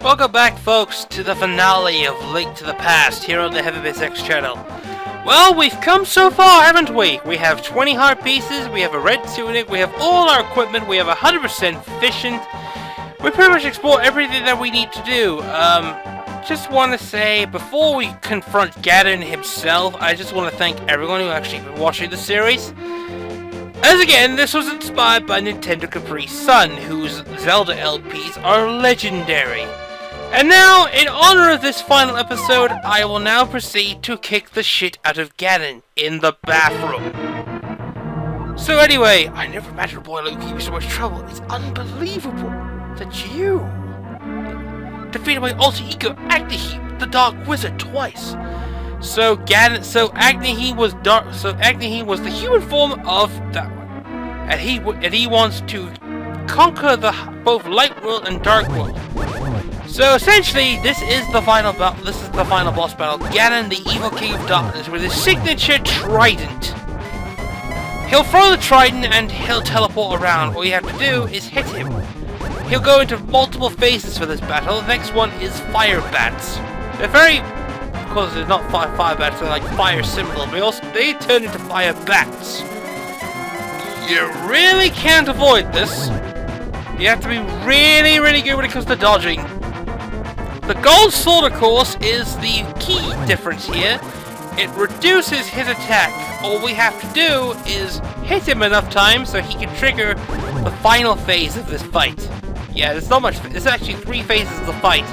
Welcome back, folks, to the finale of Link to the Past here on the Heavy X channel. Well, we've come so far, haven't we? We have 20 heart pieces, we have a red tunic, we have all our equipment, we have 100% efficient. We pretty much explored everything that we need to do. Just want to say, before we confront Ganon himself, I just want to thank everyone who actually been watching the series. As again, this was inspired by Nintendo Capri Sun, whose Zelda LPs are legendary. And now, in honor of this final episode, I will now proceed to kick the shit out of Ganon in the bathroom. So anyway, I never imagined a boy like you could give me so much trouble. It's unbelievable that you defeated my alter ego Agni, the Dark Wizard, twice. So Agni was the human form of that one, and he wants to conquer both Light World and Dark World. So essentially, this is the final boss battle. Ganon, the evil king of darkness, with his signature trident. He'll throw the trident and he'll teleport around. All you have to do is hit him. He'll go into multiple phases for this battle. The next one is fire bats. They're very, of course, they're not fire bats. They're like fire similar, but they turn into fire bats. You really can't avoid this. You have to be really, really good when it comes to dodging. The gold sword, of course, is the key difference here. It reduces his attack. All we have to do is hit him enough times so he can trigger the final phase of this fight. Yeah, there's not much. There's actually 3 phases of the fight.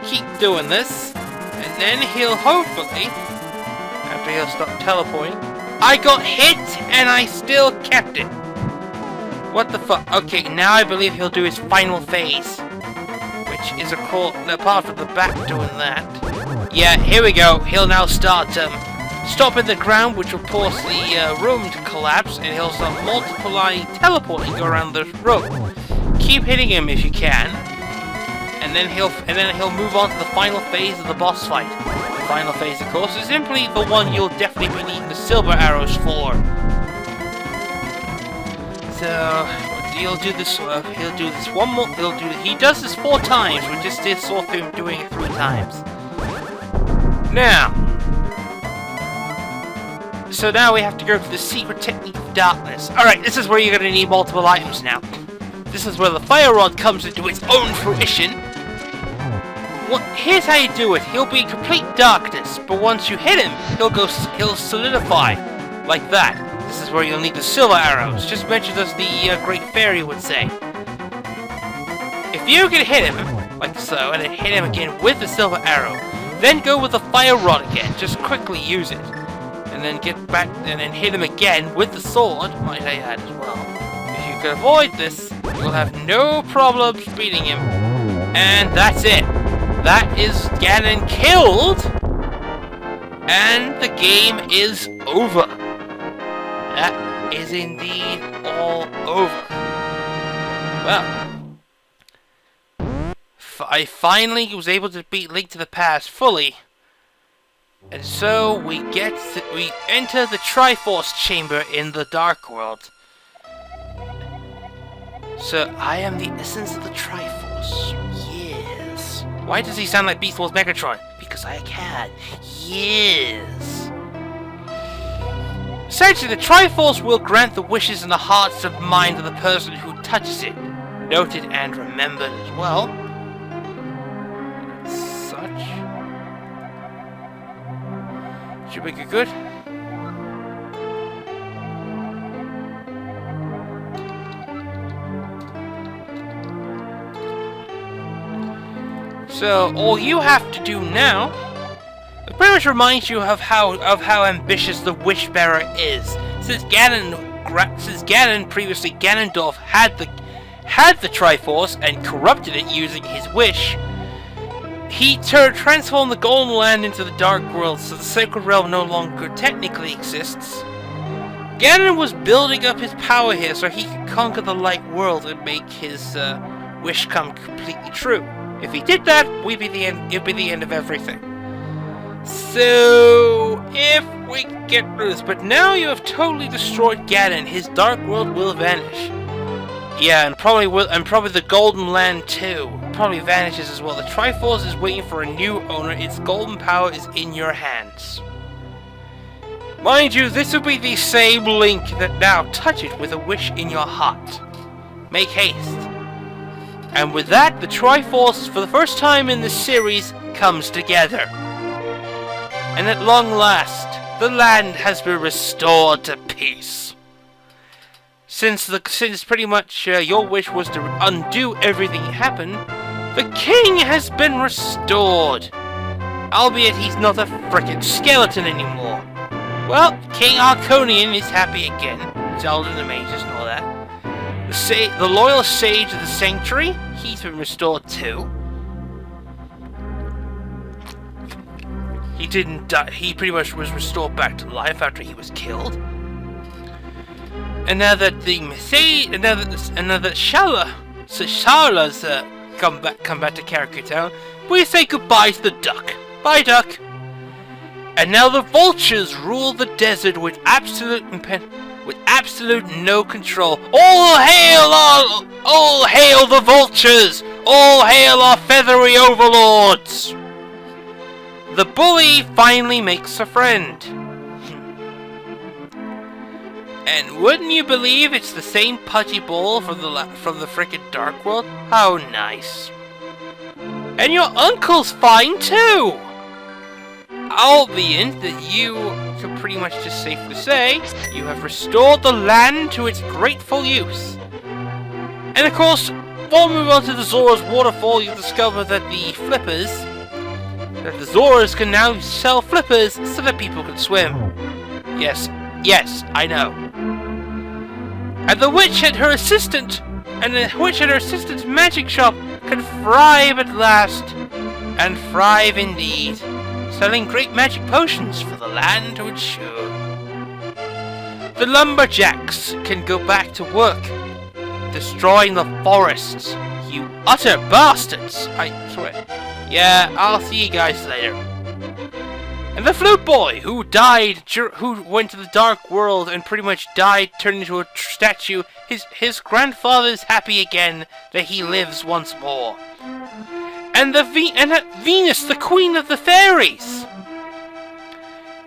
Keep doing this, and then he'll hopefully, after he'll stop teleporting. I got hit, and I still kept it. What the fuck? Okay, now I believe he'll do his final phase, which is apart from the bat doing that. Yeah, here we go. He'll now start stopping the ground, which will cause the room to collapse, and he'll start multiplying, teleporting around the room. Keep hitting him if you can, and then he'll move on to the final phase of the boss fight. The final phase, of course, is simply the one you'll definitely be needing the silver arrows for. So he'll do this. He'll do this one more. He does this 4 times. We just saw him doing it 3 times. Now, so now we have to go to the secret technique of darkness. All right, this is where you're going to need multiple items now. This is where the fire rod comes into its own fruition. Here's how you do it. He'll be in complete darkness, but once you hit him, he'll solidify like that. This is where you'll need the silver arrows, just mentioned as the Great Fairy would say. If you can hit him, like so, and then hit him again with the silver arrow, then go with the fire rod again, just quickly use it. And then get back, and then hit him again with the sword, might I add as well. If you can avoid this, you'll have no problems beating him. And that's it. That is Ganon killed, and the game is over. That is indeed all over. Well, I finally was able to beat Link to the Past fully, and so we enter the Triforce Chamber in the Dark World. So I am the essence of the Triforce. Yes. Why does he sound like Beast Wars Megatron? Because I can. Yes. Essentially, the Triforce will grant the wishes and the hearts and mind of the person who touches it. Noted and remembered as well. Such. Should we get good? So, all you have to do now, it pretty much reminds you of how ambitious the Wish-Bearer is. Since Ganon previously Ganondorf had the Triforce and corrupted it using his wish, he transformed the Golden Land into the Dark World, so the Sacred Realm no longer technically exists. Ganon was building up his power here so he could conquer the Light World and make his wish come completely true. If he did that, it'd be the end of everything. So, if we get through this, but now you have totally destroyed Ganon, his Dark World will vanish. Yeah, and probably the Golden Land too. probably vanishes as well. The Triforce is waiting for a new owner. Its golden power is in your hands. Mind you, this will be the same Link that now touch it with a wish in your heart. Make haste. And with that, the Triforce, for the first time in this series, comes together. And at long last, the land has been restored to peace. Since pretty much your wish was to undo everything that happened, the king has been restored. Albeit he's not a frickin' skeleton anymore. Well, King Arconian is happy again. Zelda and the mages and all that. The loyal sage of the sanctuary, he's been restored too. He didn't die. He pretty much was restored back to life after he was killed. And now that Sharla's come back to Character Town, we say goodbye to the duck. Bye, duck. And now the vultures rule the desert with absolute no control. All hail the vultures! All hail our feathery overlords! The bully finally makes a friend. And wouldn't you believe it's the same pudgy bull from the frickin' Dark World? How nice. And your uncle's fine too! Albeit that you can pretty much just safely say you have restored the land to its grateful use. And of course, while we move on to the Zora's Waterfall, you discover that the Zoras can now sell flippers so that people can swim. Yes, I know. And the witch and her assistant's magic shop can thrive at last, and thrive indeed, selling great magic potions for the land to ensure. The lumberjacks can go back to work, destroying the forests. You utter bastards! I swear. Yeah, I'll see you guys later. And the flute boy, who went to the Dark World and pretty much died, turned into a statue, his grandfather's happy again that he lives once more. And Venus, the queen of the fairies,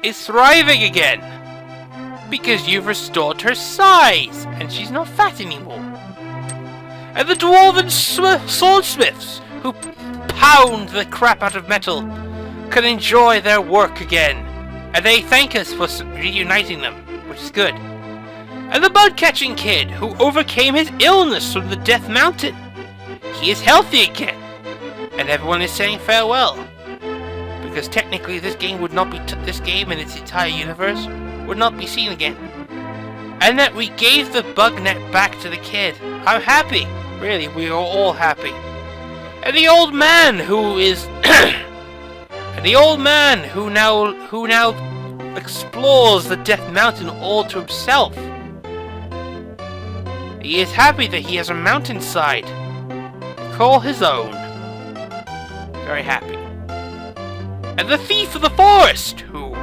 is thriving again, because you've restored her size, and she's not fat anymore. And the dwarven swordsmiths, who pound the crap out of metal, can enjoy their work again, and they thank us for reuniting them, which is good. And the bug-catching kid, who overcame his illness from the Death Mountain, he is healthy again, and everyone is saying farewell, because technically this game would not be this game and its entire universe would not be seen again. And that we gave the bug net back to the kid. I'm happy, really. We are all happy. And the old man who is. And the old man who now explores the Death Mountain all to himself. He is happy that he has a mountainside to call his own. Very happy. And the thief of the forest, who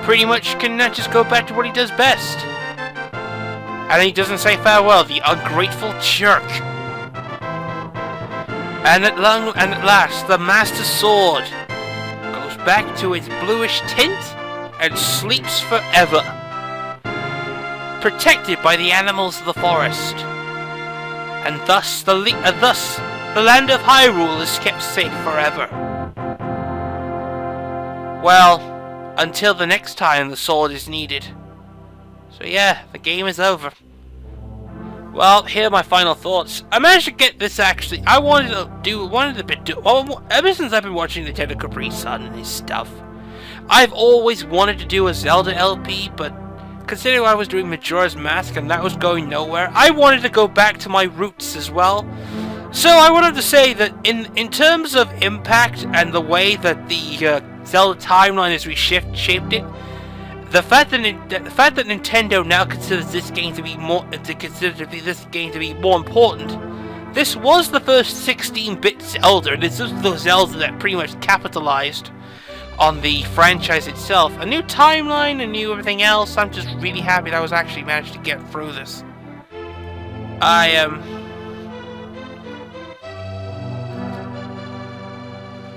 pretty much can now just go back to what he does best. And he doesn't say farewell, the ungrateful jerk. And at last, the Master Sword goes back to its bluish tint and sleeps forever, protected by the animals of the forest. And thus the land of Hyrule is kept safe forever. Well, until the next time the sword is needed. So yeah, the game is over. Well, here are my final thoughts. I managed to get this actually. I wanted to do ever since I've been watching Nintendo Capri Sun and his stuff. I've always wanted to do a Zelda LP, but considering I was doing Majora's Mask and that was going nowhere, I wanted to go back to my roots as well. So I wanted to say that in terms of impact and the way that the Zelda timeline has shaped it, the fact that Nintendo now considers this game to be more important. This was the first 16-bit Zelda, and it's just the Zelda that pretty much capitalized on the franchise itself. A new timeline, a new everything else. I'm just really happy that I was actually managed to get through this.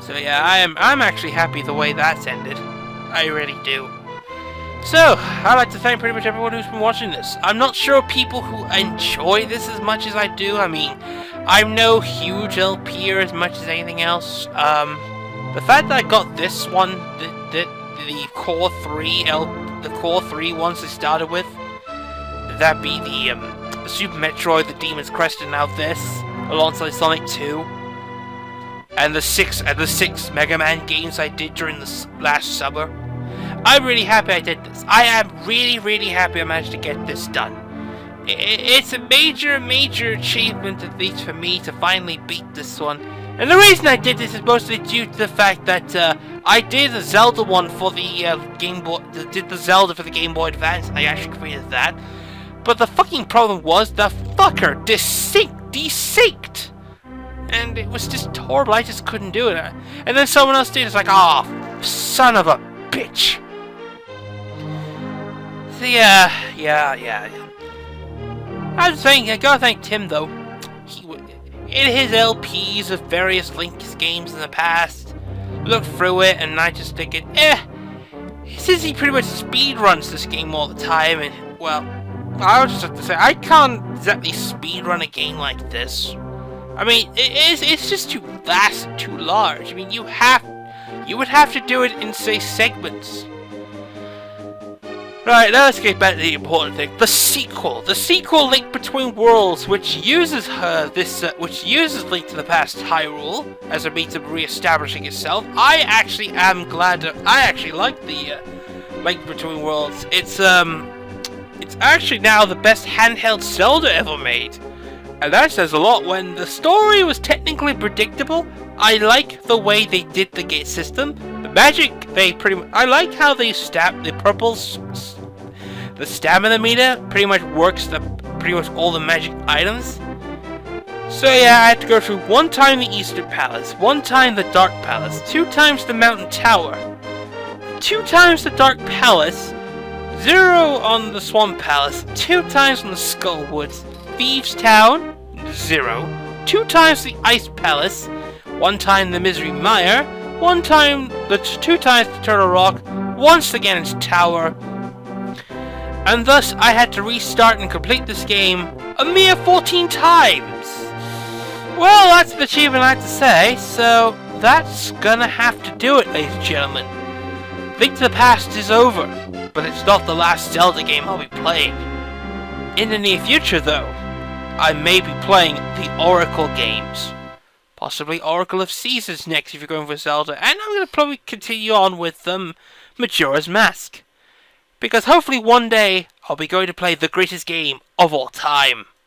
So yeah, I'm actually happy the way that's ended. I really do. So, I'd like to thank pretty much everyone who's been watching this. I'm not sure people who enjoy this as much as I do. I mean, I'm no huge LPer as much as anything else. The fact that I got this one, the core 3, the core 3 ones I started with, that be the Super Metroid, the Demon's Crest, and now this, alongside Sonic 2, and the six Mega Man games I did during the last summer. I'm really happy I did this. I am really happy I managed to get this done. It's a major achievement, at least for me, to finally beat this one. And the reason I did this is mostly due to the fact that I did the Zelda one for the Game Boy. Did the Zelda for the Game Boy Advance. I actually completed that. But the fucking problem was the fucker desynced. And it was just horrible. I just couldn't do it. And then someone else did. It's like, oh, son of a bitch. So yeah. I gotta thank Tim though. In his LPs of various Link's games in the past, looked through it and I just thinking, since he pretty much speedruns this game all the time, and well, I would just have to say I can't exactly speedrun a game like this. I mean, it's just too vast and too large. I mean, you would have to do it in, say, segments. Right, now let's get back to the important thing. The sequel, Link Between Worlds, which uses Link to the Past Hyrule as a means of re-establishing itself. I actually like the Link Between Worlds. It's actually now the best handheld Zelda ever made. And that says a lot. When the story was technically predictable, I like the way they did the gate system. The magic, I like how they the stamina meter pretty much works pretty much all the magic items. So yeah, I had to go through 1 time the Eastern Palace, 1 time the Dark Palace, 2 times the Mountain Tower, 2 times the Dark Palace, 0 on the Swamp Palace, 2 times on the Skull Woods, Thieves Town, 0, 2 times the Ice Palace, 1 time the Misery Mire, 2 times the Turtle Rock, once the Ganon's Tower, and thus I had to restart and complete this game a mere 14 times. Well, that's an achievement I have to say, so that's gonna have to do it, ladies and gentlemen. Link to the Past is over, but it's not the last Zelda game I'll be playing. In the near future, though, I may be playing the Oracle games. Possibly Oracle of Caesars next if you're going for Zelda, and I'm going to probably continue on with Majora's Mask. Because hopefully one day I'll be going to play the greatest game of all time.